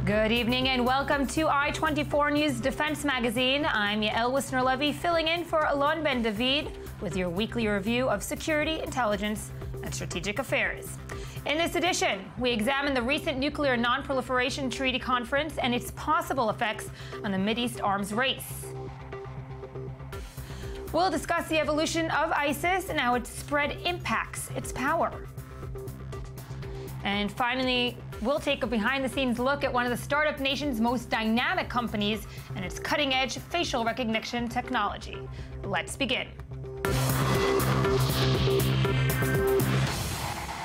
Good evening and welcome to I-24 News Defense Magazine. I'm Yael Wisner-Levy, filling in for Alon Ben David with your weekly review of security, intelligence, and strategic affairs. In this edition, we examine the recent nuclear non-proliferation treaty conference and its possible effects on the Mideast arms race. We'll discuss the evolution of ISIS and how its spread impacts its power. And finally, we'll take a behind-the-scenes look at one of the startup nation's most dynamic companies and its cutting-edge facial recognition technology. Let's begin.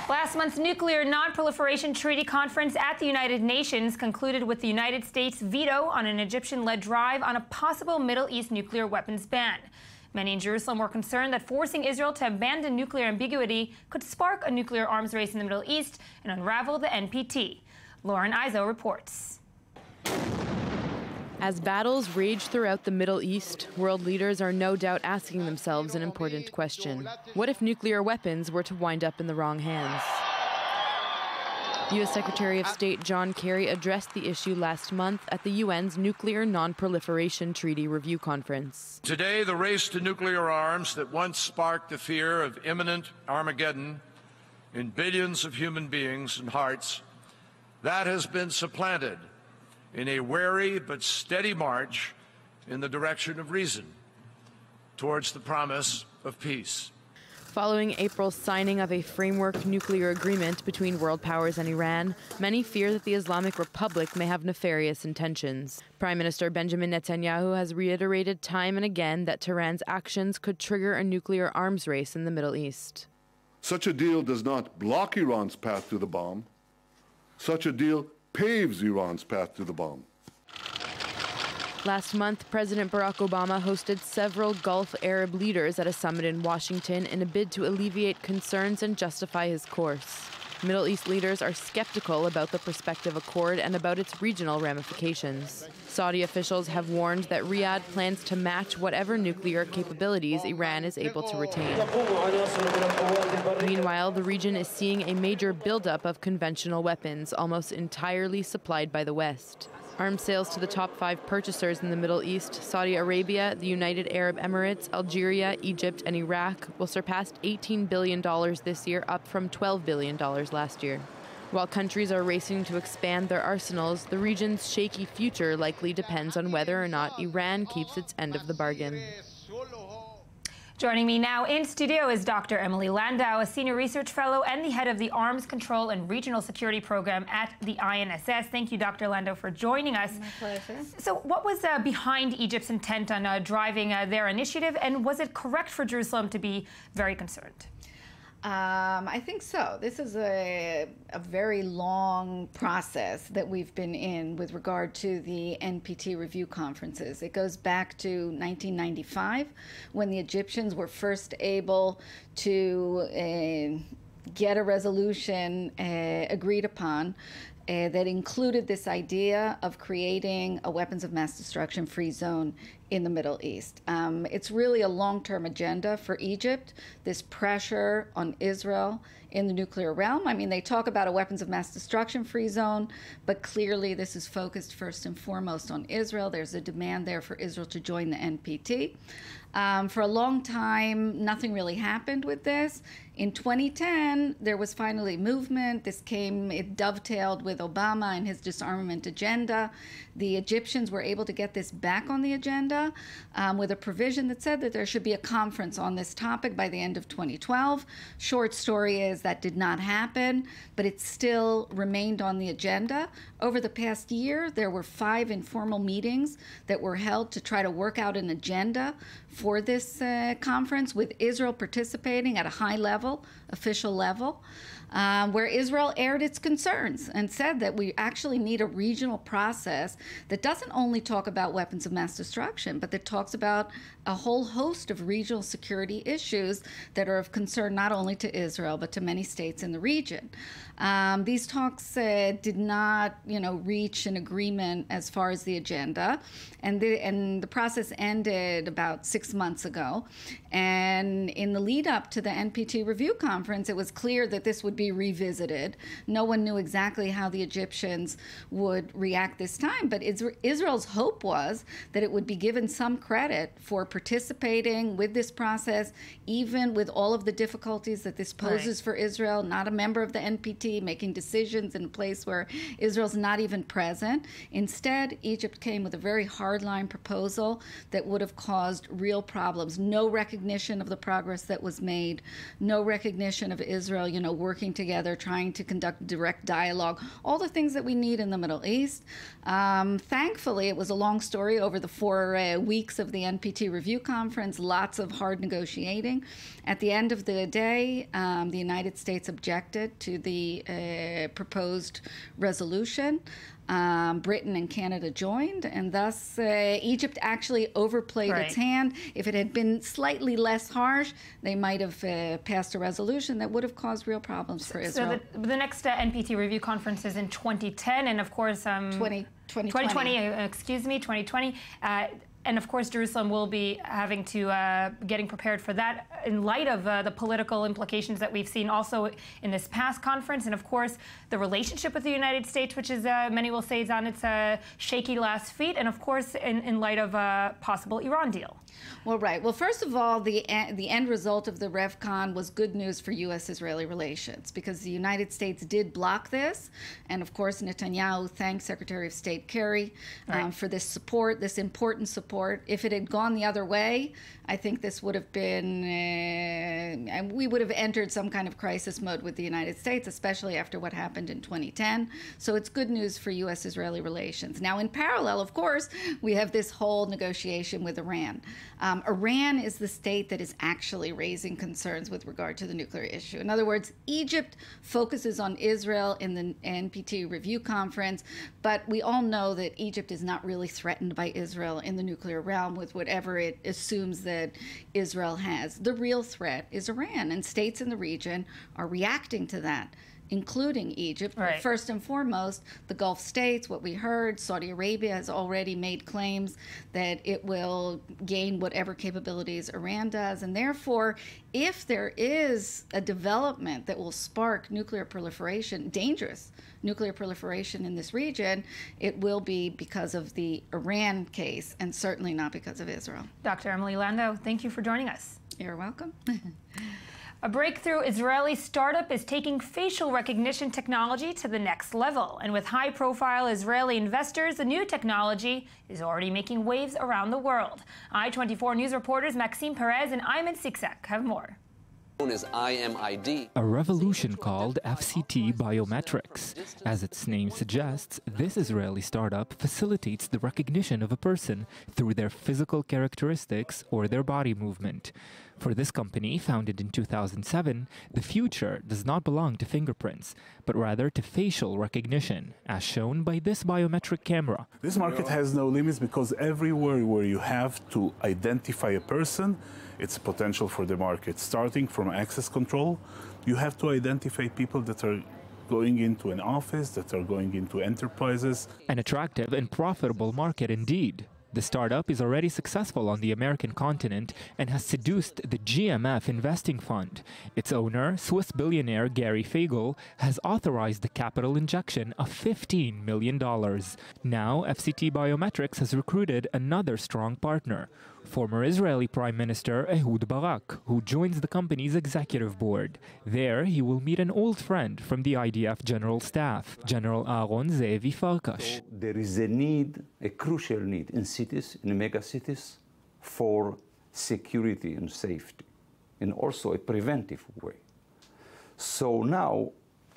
Last month's nuclear non-proliferation treaty conference at the United Nations concluded with the United States' veto on an Egyptian-led drive on a possible Middle East nuclear weapons ban. Many in Jerusalem were concerned that forcing Israel to abandon nuclear ambiguity could spark a nuclear arms race in the Middle East and unravel the NPT. Lauren Izzo reports. As battles rage throughout the Middle East, world leaders are no doubt asking themselves an important question. What if nuclear weapons were to wind up in the wrong hands? U.S. Secretary of State John Kerry addressed the issue last month at the UN's Nuclear Non-Proliferation Treaty Review Conference. Today, the race to nuclear arms that once sparked the fear of imminent Armageddon in billions of human beings and hearts, that has been supplanted in a wary but steady march in the direction of reason towards the promise of peace. Following April's signing of a framework nuclear agreement between world powers and Iran, many fear that the Islamic Republic may have nefarious intentions. Prime Minister Benjamin Netanyahu has reiterated time and again that Tehran's actions could trigger a nuclear arms race in the Middle East. Such a deal does not block Iran's path to the bomb. Such a deal paves Iran's path to the bomb. Last month, President Barack Obama hosted several Gulf Arab leaders at a summit in Washington in a bid to alleviate concerns and justify his course. Middle East leaders are skeptical about the prospective accord and about its regional ramifications. Saudi officials have warned that Riyadh plans to match whatever nuclear capabilities Iran is able to retain. Meanwhile, the region is seeing a major buildup of conventional weapons, almost entirely supplied by the West. Arms sales to the top 5 purchasers in the Middle East, Saudi Arabia, the United Arab Emirates, Algeria, Egypt, and Iraq, will surpass $18 billion this year, up from $12 billion last year. While countries are racing to expand their arsenals, the region's shaky future likely depends on whether or not Iran keeps its end of the bargain. Joining me now in studio is Dr. Emily Landau, a senior research fellow and the head of the Arms Control and Regional Security Program at the INSS. Thank you, Dr. Landau, for joining us. My pleasure. So what was behind Egypt's intent on driving their initiative, and was it correct for Jerusalem to be very concerned? I think so. This is a very long process that we've been in with regard to the NPT review conferences. It goes back to 1995 when the Egyptians were first able to get a resolution agreed upon that included this idea of creating a weapons of mass destruction free zone in the Middle East. It's really a long-term agenda for Egypt, this pressure on Israel in the nuclear realm. I mean, they talk about a weapons of mass destruction free zone, but clearly this is focused first and foremost on Israel. There's a demand there for Israel to join the NPT. For a long time, nothing really happened with this. In 2010, there was finally movement. It dovetailed with Obama and his disarmament agenda. The Egyptians were able to get this back on the agenda with a provision that said that there should be a conference on this topic by the end of 2012. Short story is that did not happen, but it still remained on the agenda. Over the past year, there were 5 informal meetings that were held to try to work out an agenda for this conference, with Israel participating at a high level, official level. where Israel aired its concerns and said that we actually need a regional process that doesn't only talk about weapons of mass destruction, but that talks about a whole host of regional security issues that are of concern not only to Israel, but to many states in the region. These talks did not, reach an agreement as far as the agenda, and the process ended about 6 months ago. And in the lead up to the NPT review conference, it was clear that this would be revisited. No one knew exactly how the Egyptians would react this time, but Israel's hope was that it would be given some credit for participating with this process, even with all of the difficulties that this poses for Israel, not a member of the NPT, making decisions in a place where Israel's not even present. Instead, Egypt came with a very hardline proposal that would have caused real problems. No recognition of the progress that was made, no recognition of Israel, working together, trying to conduct direct dialogue, all the things that we need in the Middle East. Thankfully, it was a long story over the 4 weeks of the NPT review conference, lots of hard negotiating. At the end of the day, the United States objected to the proposed resolution. Britain and Canada joined, and thus Egypt actually overplayed its hand. If it had been slightly less harsh, they might have passed a resolution that would have caused real problems for Israel. So the next NPT review conference is in 2010, and of course 2020. And of course, Jerusalem will be having to getting prepared for that in light of the political implications that we've seen also in this past conference, and of course the relationship with the United States, which is many will say is on its shaky last feet, and of course in light of a possible Iran deal. Well, right. Well, first of all, the end result of the RevCon was good news for U.S.-Israeli relations, because the United States did block this, and of course Netanyahu thanked Secretary of State Kerry for this support, this important support. If it had gone the other way, I think this would have been, we would have entered some kind of crisis mode with the United States, especially after what happened in 2010. So it's good news for U.S.-Israeli relations. Now, in parallel, of course, we have this whole negotiation with Iran. Iran is the state that is actually raising concerns with regard to the nuclear issue. In other words, Egypt focuses on Israel in the NPT review conference, but we all know that Egypt is not really threatened by Israel in the nuclear realm with whatever it assumes that Israel has. The real threat is Iran, and states in the region are reacting to that, including Egypt. But first and foremost, the Gulf states, what we heard, Saudi Arabia has already made claims that it will gain whatever capabilities Iran does. And therefore, if there is a development that will spark nuclear proliferation, dangerous nuclear proliferation in this region, it will be because of the Iran case and certainly not because of Israel. Dr. Emily Landau, thank you for joining us. You're welcome. A breakthrough Israeli startup is taking facial recognition technology to the next level. And with high-profile Israeli investors, the new technology is already making waves around the world. I-24 News reporters Maxime Perez and Ayman Siksak have more. Known as IMID. A revolution called FCT Biometrics. As its name suggests, this Israeli startup facilitates the recognition of a person through their physical characteristics or their body movement. For this company, founded in 2007, the future does not belong to fingerprints, but rather to facial recognition, as shown by this biometric camera. This market has no limits because everywhere where you have to identify a person, it's a potential for the market. Starting from access control, you have to identify people that are going into an office, that are going into enterprises. An attractive and profitable market indeed. The startup is already successful on the American continent and has seduced the GMF investing fund. Its owner, Swiss billionaire Gary Fagel, has authorized the capital injection of $15 million. Now, FCT Biometrics has recruited another strong partner, former Israeli Prime Minister Ehud Barak, who joins the company's executive board. There, he will meet an old friend from the IDF General Staff, General Aaron Ze'evi Farkash. There is a need, a crucial need in cities, in mega cities, for security and safety, and also a preventive way. So now,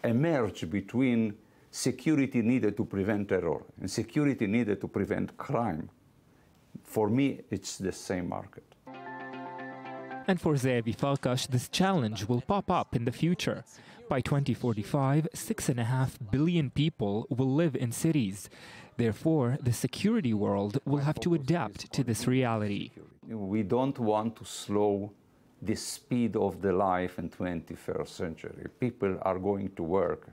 a merge between security needed to prevent terror and security needed to prevent crime. For me, it's the same market. And for Zeevi Falkash, this challenge will pop up in the future. By 2045, 6.5 billion people will live in cities. Therefore, the security world will have to adapt to this reality. We don't want to slow the speed of the life in 21st century. People are going to work,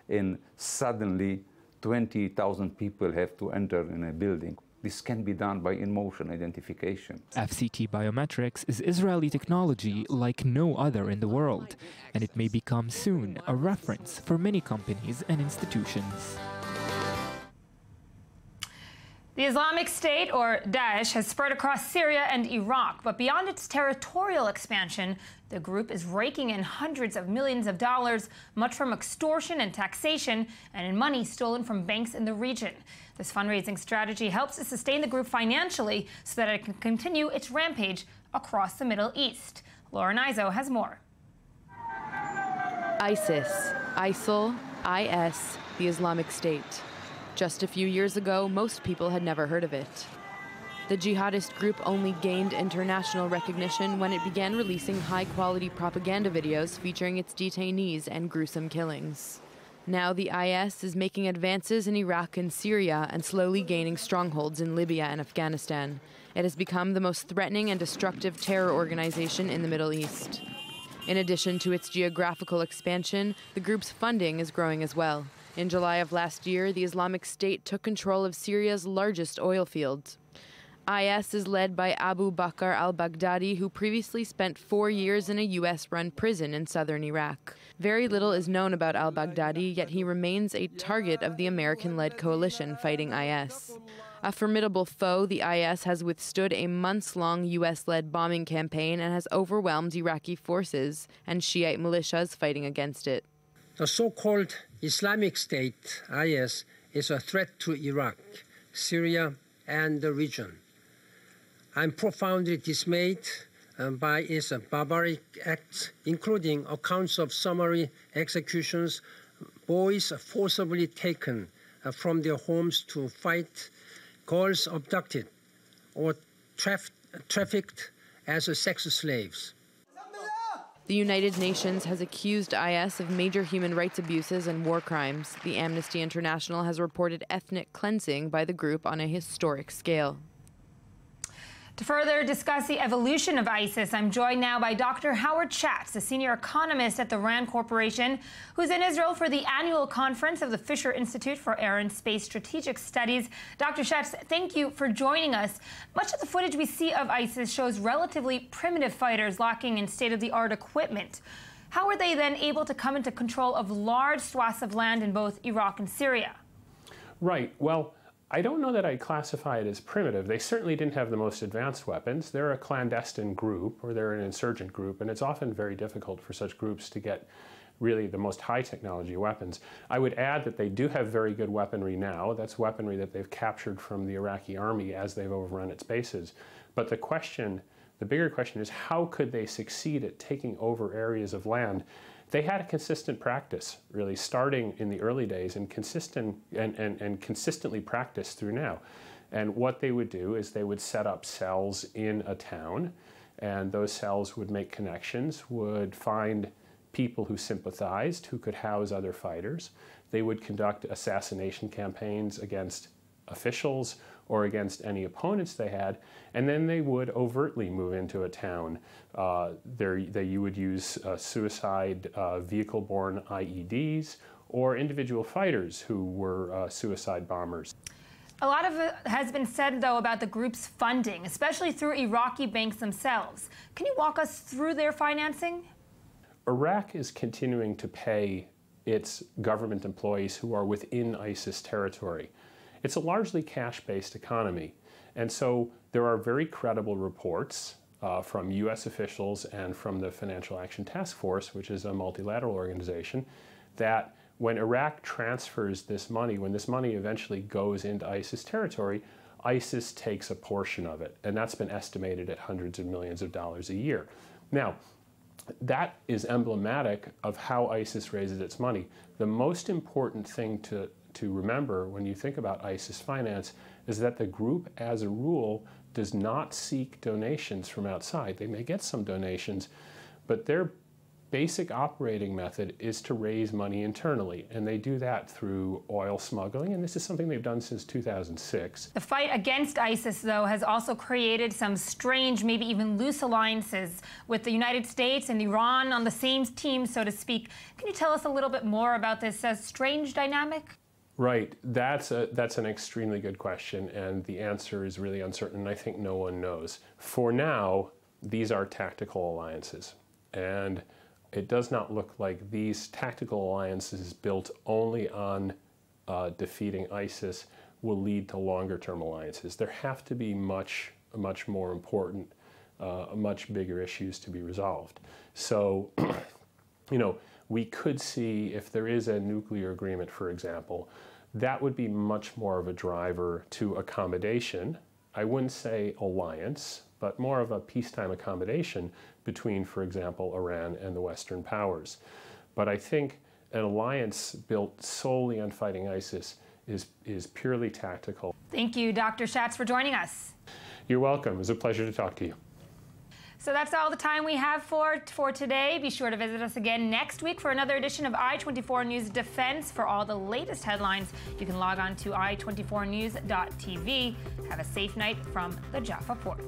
and suddenly 20,000 people have to enter in a building. This can be done by in-motion identification. FCT Biometrics is Israeli technology like no other in the world, and it may become soon a reference for many companies and institutions. The Islamic State, or Daesh, has spread across Syria and Iraq, but beyond its territorial expansion, the group is raking in hundreds of millions of dollars, much from extortion and taxation, and in money stolen from banks in the region. This fundraising strategy helps to sustain the group financially so that it can continue its rampage across the Middle East. Lauren Izzo has more. ISIS, ISIL, IS, the Islamic State. Just a few years ago, most people had never heard of it. The jihadist group only gained international recognition when it began releasing high-quality propaganda videos featuring its detainees and gruesome killings. Now the IS is making advances in Iraq and Syria and slowly gaining strongholds in Libya and Afghanistan. It has become the most threatening and destructive terror organization in the Middle East. In addition to its geographical expansion, the group's funding is growing as well. In July of last year, the Islamic State took control of Syria's largest oil fields. IS is led by Abu Bakr al-Baghdadi, who previously spent 4 years in a U.S.-run prison in southern Iraq. Very little is known about al-Baghdadi, yet he remains a target of the American-led coalition fighting IS. A formidable foe, the IS has withstood a months-long U.S.-led bombing campaign and has overwhelmed Iraqi forces and Shiite militias fighting against it. The so-called Islamic State, IS, is a threat to Iraq, Syria, and the region. I'm profoundly dismayed by its barbaric acts, including accounts of summary executions, boys forcibly taken from their homes to fight, girls abducted or trafficked as sex slaves. The United Nations has accused IS of major human rights abuses and war crimes. The Amnesty International has reported ethnic cleansing by the group on a historic scale. To further discuss the evolution of ISIS, I'm joined now by Dr. Howard Schatz, a senior economist at the RAND Corporation, who's in Israel for the annual conference of the Fisher Institute for Air and Space Strategic Studies. Dr. Schatz, thank you for joining us. Much of the footage we see of ISIS shows relatively primitive fighters lacking in state-of-the-art equipment. How were they then able to come into control of large swaths of land in both Iraq and Syria? Right. Well, I don't know that I'd classify it as primitive. They certainly didn't have the most advanced weapons. They're a clandestine group, or they're an insurgent group, and it's often very difficult for such groups to get really the most high technology weapons. I would add that they do have very good weaponry now. That's weaponry that they've captured from the Iraqi army as they've overrun its bases. But the bigger question is, how could they succeed at taking over areas of land? They had a consistent practice, really, starting in the early days and consistently practiced through now. And what they would do is they would set up cells in a town, and those cells would make connections, would find people who sympathized, who could house other fighters. They would conduct assassination campaigns against officials or against any opponents they had, and then they would overtly move into a town. You would use suicide vehicle-borne IEDs or individual fighters who were suicide bombers. A lot of it has been said, though, about the group's funding, especially through Iraqi banks themselves. Can you walk us through their financing? Iraq is continuing to pay its government employees who are within ISIS territory. It's a largely cash-based economy, and so there are very credible reports from U.S. officials and from the Financial Action Task Force, which is a multilateral organization, that when Iraq transfers this money, when this money eventually goes into ISIS territory, ISIS takes a portion of it, and that's been estimated at hundreds of millions of dollars a year. Now, that is emblematic of how ISIS raises its money. The most important thing to remember when you think about ISIS finance is that the group, as a rule, does not seek donations from outside. They may get some donations, but their basic operating method is to raise money internally, and they do that through oil smuggling, and this is something they've done since 2006. The fight against ISIS, though, has also created some strange, maybe even loose alliances with the United States and Iran on the same team, so to speak. Can you tell us a little bit more about this strange dynamic? Right, that's an extremely good question, and the answer is really uncertain, and I think no one knows. For now, these are tactical alliances, and it does not look like these tactical alliances built only on defeating ISIS will lead to longer-term alliances. There have to be much more important, much bigger issues to be resolved. So, we could see, if there is a nuclear agreement, for example, that would be much more of a driver to accommodation. I wouldn't say alliance, but more of a peacetime accommodation between, for example, Iran and the Western powers. But I think an alliance built solely on fighting ISIS is purely tactical. Thank you, Dr. Schatz, for joining us. You're welcome. It was a pleasure to talk to you. So that's all the time we have for today. Be sure to visit us again next week for another edition of I-24 News Defense. For all the latest headlines, you can log on to i24news.tv. Have a safe night from the Jaffa Port.